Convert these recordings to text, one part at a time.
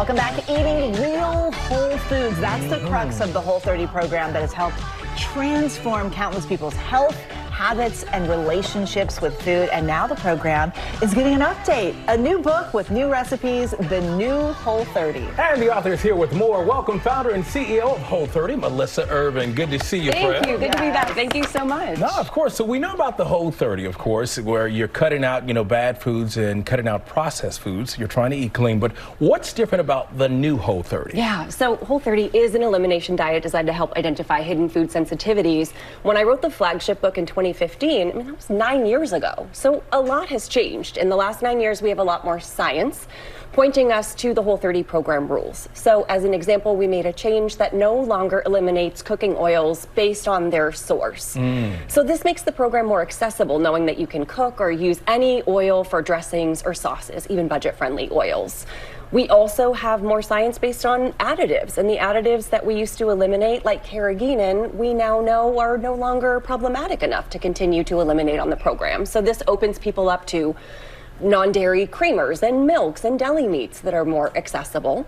Welcome back to Eating Real Whole Foods. That's the crux of the Whole30 program that has helped transform countless people's health, habits, and relationships with food. And now the program is getting an update. A new book with new recipes, the new Whole30. And the author is here with more. Welcome, founder and CEO of Whole30, Melissa Urban. Good to see you, friend. Thank you. Good to be back. Thank you so much. No, of course. So we know about the Whole30, of course, where you're cutting out, bad foods and cutting out processed foods. You're trying to eat clean. But what's different about the new Whole30? Yeah, so Whole30 is an elimination diet designed to help identify hidden food sensitivities. When I wrote the flagship book in 2015, that was 9 years ago. So a lot has changed. In the last 9 years, we have a lot more science pointing us to the Whole30 program rules. So as an example, we made a change that no longer eliminates cooking oils based on their source. So this makes the program more accessible, knowing that you can cook or use any oil for dressings or sauces, even budget-friendly oils. We also have more science based on additives, and the additives that we used to eliminate, like carrageenan, we now know are no longer problematic enough to continue to eliminate on the program. So this opens people up to non-dairy creamers and milks and deli meats that are more accessible.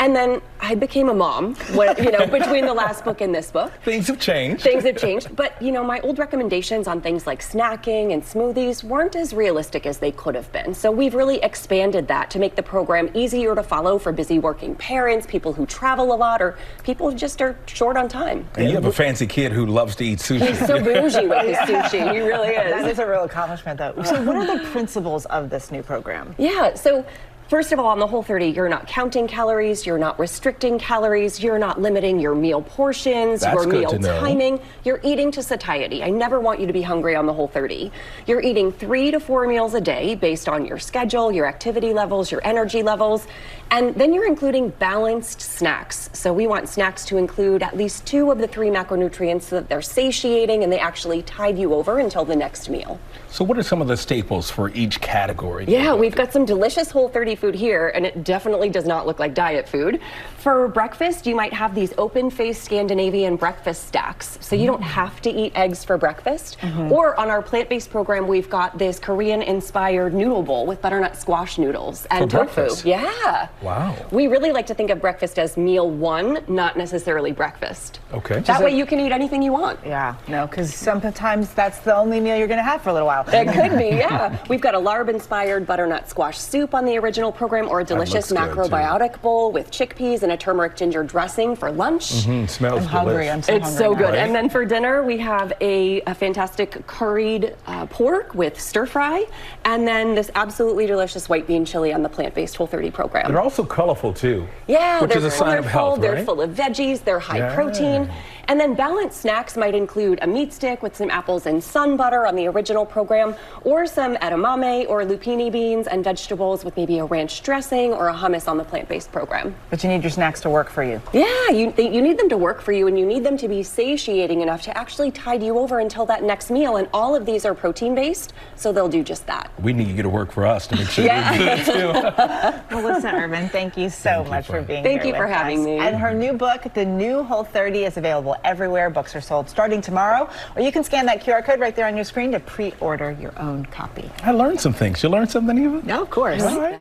And then I became a mom, between the last book and this book. Things have changed. Things have changed. But, my old recommendations on things like snacking and smoothies weren't as realistic as they could have been. So we've really expanded that to make the program easier to follow for busy working parents, people who travel a lot, or people who just are short on time. And you have a fancy kid who loves to eat sushi. He's so bougie with his sushi. He really is. That is a real accomplishment, though. So what are the principles of this new program? Yeah, so first of all, on the Whole30, you're not counting calories, you're not restricting calories, you're not limiting your meal portions, your meal timing. You're eating to satiety. I never want you to be hungry on the Whole30. You're eating 3 to 4 meals a day based on your schedule, your activity levels, your energy levels, and then you're including balanced snacks. So we want snacks to include at least 2 of the 3 macronutrients so that they're satiating and they actually tide you over until the next meal. So what are some of the staples for each category? Yeah, we've got some delicious Whole30 food here, and it definitely does not look like diet food. For breakfast, you might have these open-faced Scandinavian breakfast stacks, so you don't have to eat eggs for breakfast. Or on our plant-based program, we've got this Korean-inspired noodle bowl with butternut squash noodles and tofu. Breakfast? Yeah. Wow. We really like to think of breakfast as meal 1, not necessarily breakfast. Okay. That way you can eat anything you want. Yeah, no, because sometimes that's the only meal you're going to have for a little while. It could be, yeah. We've got a larb-inspired butternut squash soup on the original program, or a delicious macrobiotic bowl with chickpeas and a turmeric ginger dressing for lunch. Smells I'm hungry. I'm so It's hungry so now. good. Right? And then for dinner, we have a fantastic curried pork with stir fry, and then this absolutely delicious white bean chili on the plant-based Whole30 program. They're also colorful, too. Yeah, which they're is a sign of health, colorful, right? they're full of veggies, they're high protein. And then balanced snacks might include a meat stick with some apples and sun butter on the original program, or some edamame or lupini beans and vegetables with maybe a ranch dressing or a hummus on the plant-based program. But you need your snacks to work for you. Yeah, you need them to work for you, and you need them to be satiating enough to actually tide you over until that next meal. And all of these are protein-based, so they'll do just that. We need you to work for us to make sure you're good, too. Melissa Urban, thank you so much for being here. Thank you for having me. And her new book, The New Whole30, is available everywhere books are sold starting tomorrow, or you can scan that QR code right there on your screen to pre-order your own copy. I learned some things. You learned something, Eva? No, of course. All right.